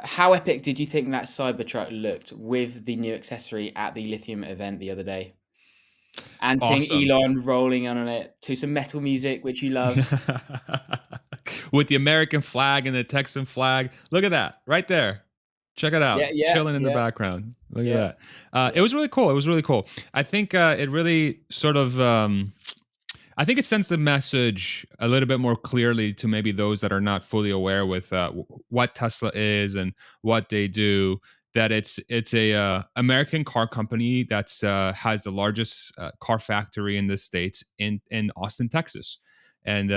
How epic did you think that Cybertruck looked with the new accessory at the Lithium event the other day? And seeing Awesome. Elon rolling on it to some metal music, which you love. With the American flag and the Texan flag. Look at that right there. Check it Yeah, out. yeah, Chilling in the yeah, background. Look at yeah, that. It yeah. was really cool. It was really cool. I think it really sort of I think it sends the message a little bit more clearly to maybe those that are not fully aware with what Tesla is and what they do. That it's a American car company that's has the largest car factory in the states in Austin, Texas, and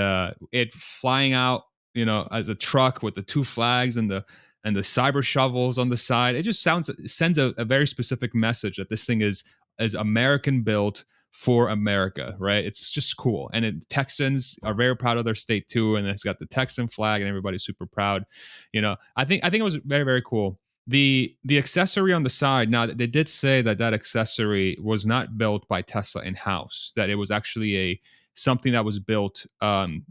it flying out, as a truck with the two flags and the cyber shovels on the side. It just sends a very specific message that this thing is American built for America, right? It's just cool. And Texans are very proud of their state too, and it's got the Texan flag, and everybody's super proud. I think it was very very cool. The accessory on the side. Now they did say that accessory was not built by Tesla in house; that it was actually a something that was built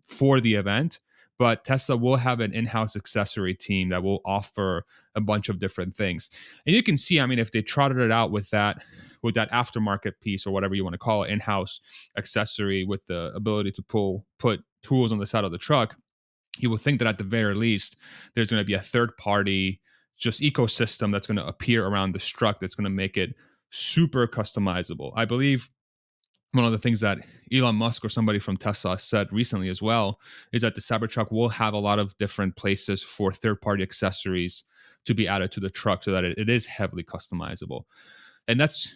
for the event. But Tesla will have an in-house accessory team that will offer a bunch of different things, and you can see. I mean, if they trotted it out with that aftermarket piece or whatever you want to call it, in-house accessory with the ability to put tools on the side of the truck, you would think that at the very least there's going to be a third party just ecosystem that's going to appear around this truck that's going to make it super customizable. I believe one of the things that Elon Musk or somebody from Tesla said recently as well is that the Cybertruck will have a lot of different places for third party accessories to be added to the truck so that it is heavily customizable. And that's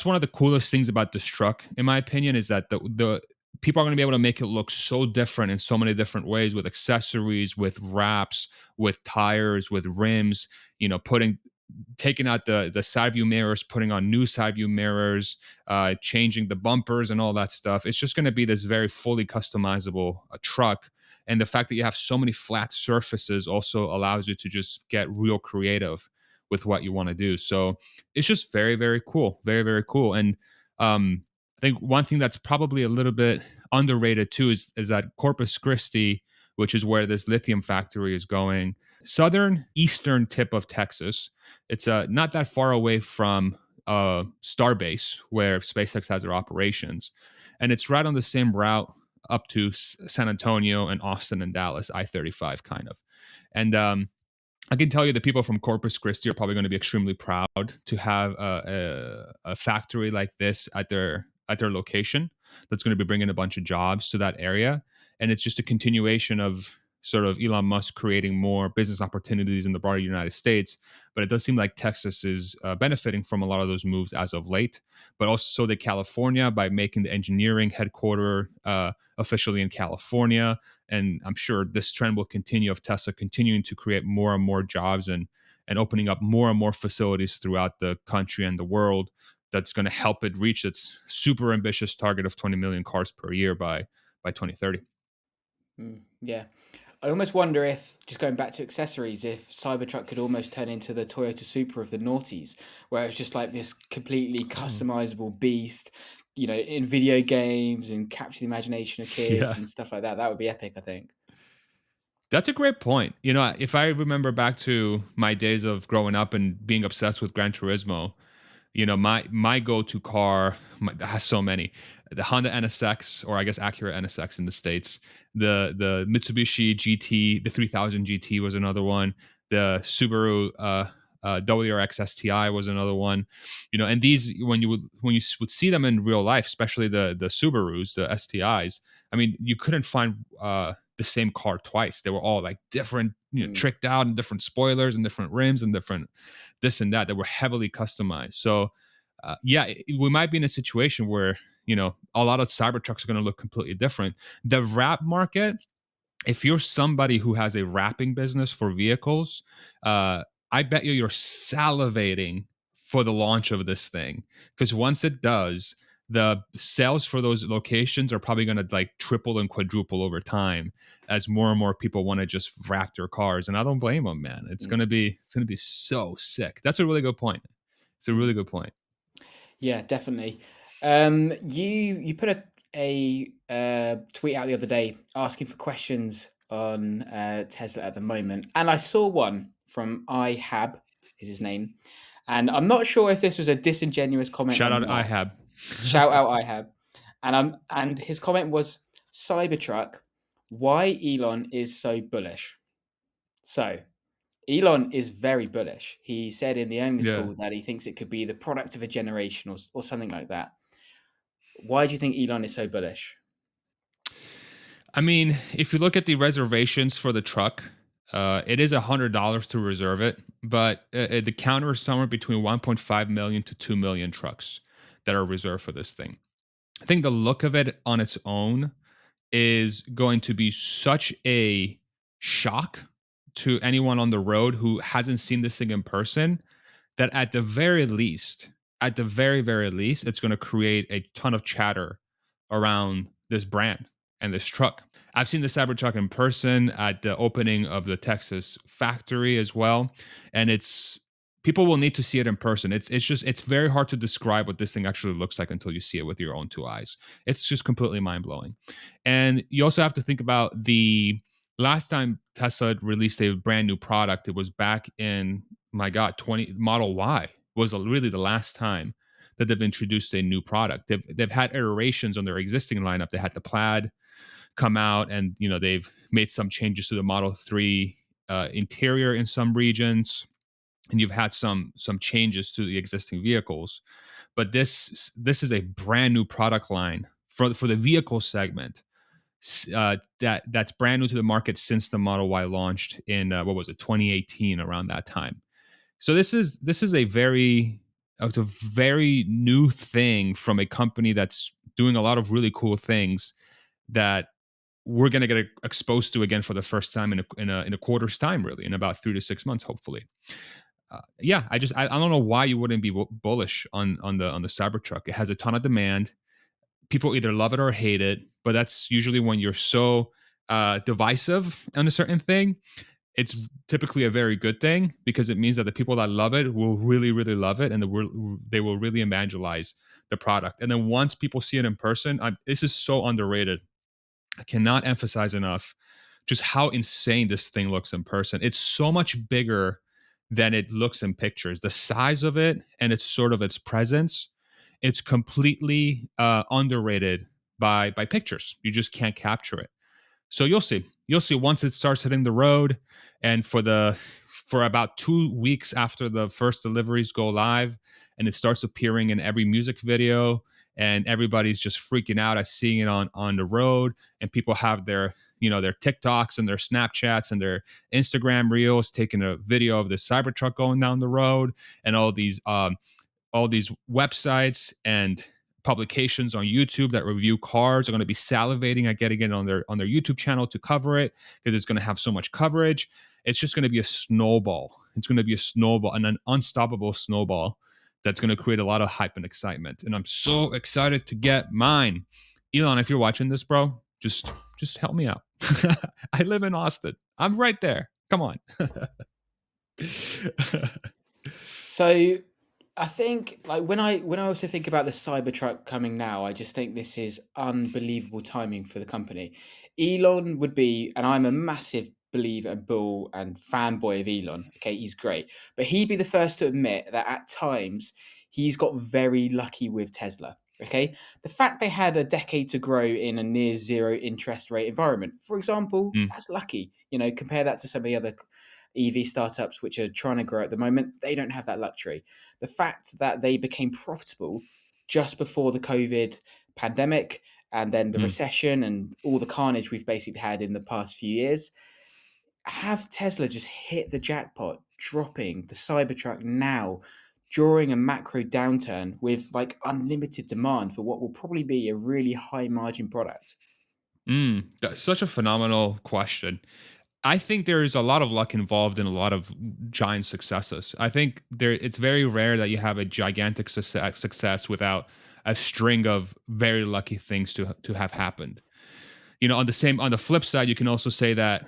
one of the coolest things about this truck, in my opinion, is that the people are going to be able to make it look so different in so many different ways, with accessories, with wraps, with tires, with rims. Putting taking out the side view mirrors, putting on new side view mirrors, changing the bumpers and all that stuff. It's just going to be this very fully customizable truck. And the fact that you have so many flat surfaces also allows you to just get real creative with what you want to do. So it's just very, very cool. Very, very cool. And I think one thing that's probably a little bit underrated too is that Corpus Christi, which is where this lithium factory is going, southern eastern tip of Texas. It's not that far away from Starbase, where SpaceX has their operations, and it's right on the same route up to San Antonio and Austin and Dallas, I-35 kind of. And I can tell you the people from Corpus Christi are probably going to be extremely proud to have a factory like this at their location. That's going to be bringing a bunch of jobs to that area, and it's just a continuation of sort of Elon Musk creating more business opportunities in the broader United States. But it does seem like Texas is benefiting from a lot of those moves as of late, but also so did California by making the engineering headquarter officially in California. And I'm sure this trend will continue of Tesla continuing to create more and more jobs and opening up more and more facilities throughout the country and the world. That's going to help it reach its super ambitious target of 20 million cars per year by 2030. Yeah. I almost wonder if, just going back to accessories, if Cybertruck could almost turn into the Toyota Supra of the noughties, where it's just like this completely customizable beast, in video games and capture the imagination of kids Yeah. and stuff like that. That would be epic, I think. That's a great point. If I remember back to my days of growing up and being obsessed with Gran Turismo, my go-to car has so many: the Honda NSX, or I guess Acura NSX in the states, the Mitsubishi GT, the 3000 GT was another one, the Subaru WRX STI was another one. And these, when you would see them in real life, especially the Subarus, the STIs, I mean, you couldn't find the same car twice. They were all like different, Mm. tricked out, and different spoilers and different rims and different this and that were heavily customized. So, yeah, we might be in a situation where a lot of Cybertrucks are going to look completely different. The wrap market, if you're somebody who has a wrapping business for vehicles, I bet you're salivating for the launch of this thing, because once it does, the sales for those locations are probably going to like triple and quadruple over time as more and more people want to just wrap their cars. And I don't blame them, man. Mm. It's going to be so sick. That's a really good point. It's a Mm. really good point. Yeah, definitely. You put a tweet out the other day asking for questions on Tesla at the moment, and I saw one from IHAB is his name, and I'm not sure if this was a disingenuous comment or Shout out not. IHAB. Shout out IHAB, and his comment was Cybertruck. Why Elon is so bullish? So Elon is very bullish. He said in the earnings Yeah. call that he thinks it could be the product of a generation or something like that. Why do you think Elon is so bullish? I mean, if you look at the reservations for the truck, it is $100 to reserve it, but the counter is somewhere between 1.5 million to 2 million trucks that are reserved for this thing. I think the look of it on its own is going to be such a shock to anyone on the road who hasn't seen this thing in person that at the very, very least, it's going to create a ton of chatter around this brand and this truck. I've seen the Cybertruck in person at the opening of the Texas factory as well, and it's people will need to see it in person. It's very hard to describe what this thing actually looks like until you see it with your own two eyes. It's just completely mind blowing, and you also have to think about the last time Tesla released a brand new product. It was back in my God, 20 Model Y was really the last time that they've introduced a new product. They've had iterations on their existing lineup. They had the Plaid come out, and they've made some changes to the Model 3 interior in some regions, and you've had some changes to the existing vehicles. But this is a brand new product line for the vehicle segment that's brand new to the market since the Model Y launched in what was it, 2018, around that time. So this is a very it's a very new thing from a company that's doing a lot of really cool things that we're going to get exposed to again for the first time in a quarter's time, really, in about 3 to 6 months, hopefully. Yeah, I don't know why you wouldn't be bullish on the Cybertruck. It has a ton of demand. People either love it or hate it, but that's usually when you're so divisive on a certain thing. It's typically a very good thing because it means that the people that love it will really, really love it, and they will really evangelize the product. And then once people see it in person, this is so underrated. I cannot emphasize enough just how insane this thing looks in person. It's so much bigger than it looks in pictures. The size of it and its presence, it's completely underrated by pictures. You just can't capture it. So you'll see. You'll see once it starts hitting the road, and for about 2 weeks after the first deliveries go live, and it starts appearing in every music video, and everybody's just freaking out at seeing it on the road, and people have their TikToks and their Snapchats and their Instagram reels taking a video of the Cybertruck going down the road, and all these websites and publications on YouTube that review cars are going to be salivating at getting it on their YouTube channel to cover it because it's going to have so much coverage. It's just going to be a snowball. It's going to be a snowball, and an unstoppable snowball that's going to create a lot of hype and excitement. And I'm so excited to get mine. Elon, if you're watching this, bro, just help me out. I live in Austin. I'm right there. Come on. So I think like when I also think about the Cybertruck coming now, I just think this is unbelievable timing for the company. Elon would be, and I'm a massive believer and bull and fanboy of Elon. Okay, he's great, but he'd be the first to admit that at times he's got very lucky with Tesla. Okay, the fact they had a decade to grow in a near zero interest rate environment, for example, Mm, that's lucky. Compare that to some of the other EV startups which are trying to grow at the moment. They don't have that luxury. The fact that they became profitable just before the COVID pandemic and then the mm. recession and all the carnage we've basically had in the past few years, have Tesla just hit the jackpot, dropping the Cybertruck now during a macro downturn with like unlimited demand for what will probably be a really high margin product. That's such a phenomenal question. I think there is a lot of luck involved in a lot of giant successes. I think it's very rare that you have a gigantic success without a string of very lucky things to have happened. On the flip side, you can also say that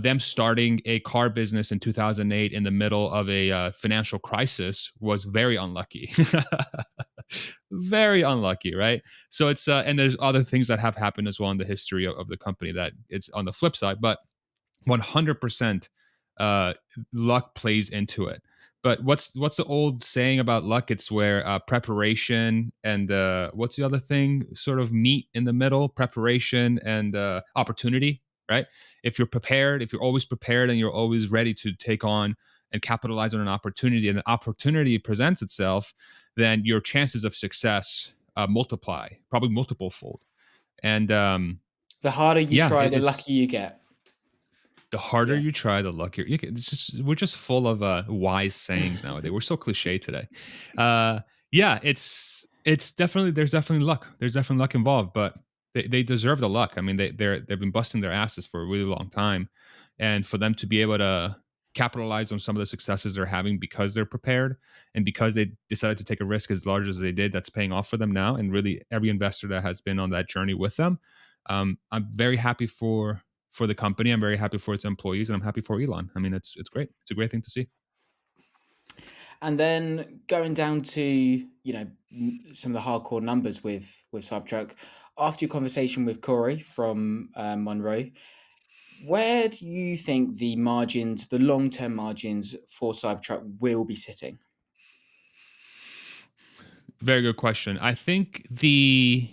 them starting a car business in 2008 in the middle of a financial crisis was very unlucky. Very unlucky, right? So it's and there's other things that have happened as well in the history of the company that it's on the flip side, but 100%. uh, luck plays into it. But what's the old saying about luck? It's where preparation and what's the other thing? Sort of meet in the middle, preparation and opportunity, right? If you're prepared, if you're always prepared and you're always ready to take on and capitalize on an opportunity, and the opportunity presents itself, then your chances of success multiply, probably multiple fold. And The harder you yeah, try, the it's luckier you get. the harder Yeah. you try, the luckier you get. It's just, we're just full of wise sayings nowadays. We're so cliche today. Yeah, it's definitely, there's definitely luck. There's definitely luck involved, but they deserve the luck. I mean, they've been busting their asses for a really long time, and for them to be able to capitalize on some of the successes they're having because they're prepared and because they decided to take a risk as large as they did, that's paying off for them now. And really, every investor that has been on that journey with them, I'm very happy for the company. I'm very happy for its employees, and I'm happy for Elon. I mean, it's great. It's a great thing to see. And then going down to, some of the hardcore numbers with Cybertruck, after your conversation with Corey from Monroe, where do you think the margins, the long-term margins for Cybertruck will be sitting? Very good question. I think the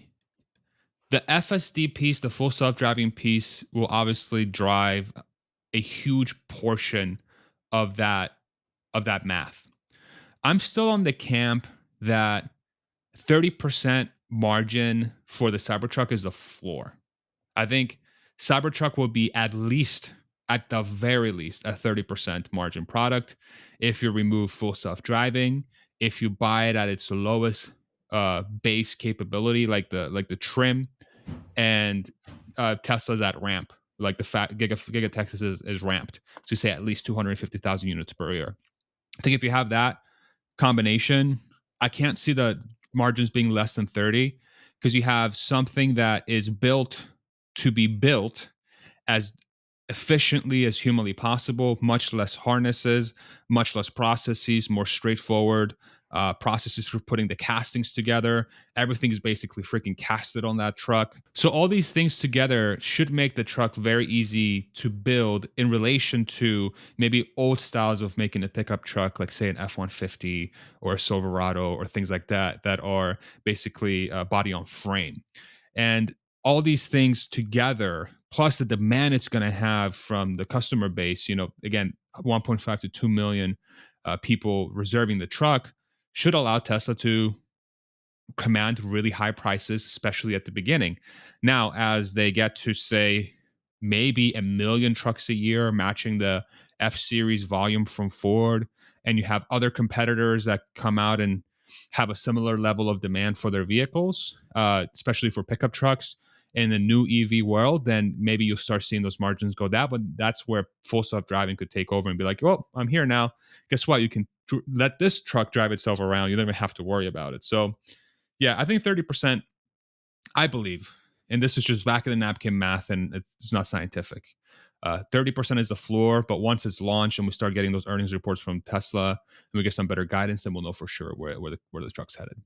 FSD piece, the full self-driving piece, will obviously drive a huge portion of that math. I'm still on the camp that 30% margin for the Cybertruck is the floor. I think Cybertruck will be at least, at the very least, a 30% margin product if you remove full self driving, if you buy it at its lowest base capability, like the trim, and Tesla's at ramp, like the fat Giga Texas is ramped. So you say at least 250,000 units per year. I think if you have that combination, I can't see the margins being less than 30, because you have something that is built to be built as efficiently as humanly possible, much less harnesses, much less processes, more straightforward processes for putting the castings together. Everything is basically freaking casted on that truck. So all these things together should make the truck very easy to build in relation to maybe old styles of making a pickup truck, like say an F-150 or a Silverado or things like that, that are basically body on frame. And all these things together, plus the demand it's going to have from the customer base, again, 1.5 to 2 million people reserving the truck, should allow Tesla to command really high prices, especially at the beginning. Now, as they get to say maybe a million trucks a year, matching the F Series volume from Ford, and you have other competitors that come out and have a similar level of demand for their vehicles, especially for pickup trucks in the new EV world, then maybe you'll start seeing those margins go down. But that's where full self driving could take over and be like, well, I'm here now. Guess what? You can let this truck drive itself around. You don't even have to worry about it. So yeah, I think 30%, I believe, and this is just back of the napkin math and it's not scientific. 30% is the floor, but once it's launched and we start getting those earnings reports from Tesla and we get some better guidance, then we'll know for sure where the truck's headed.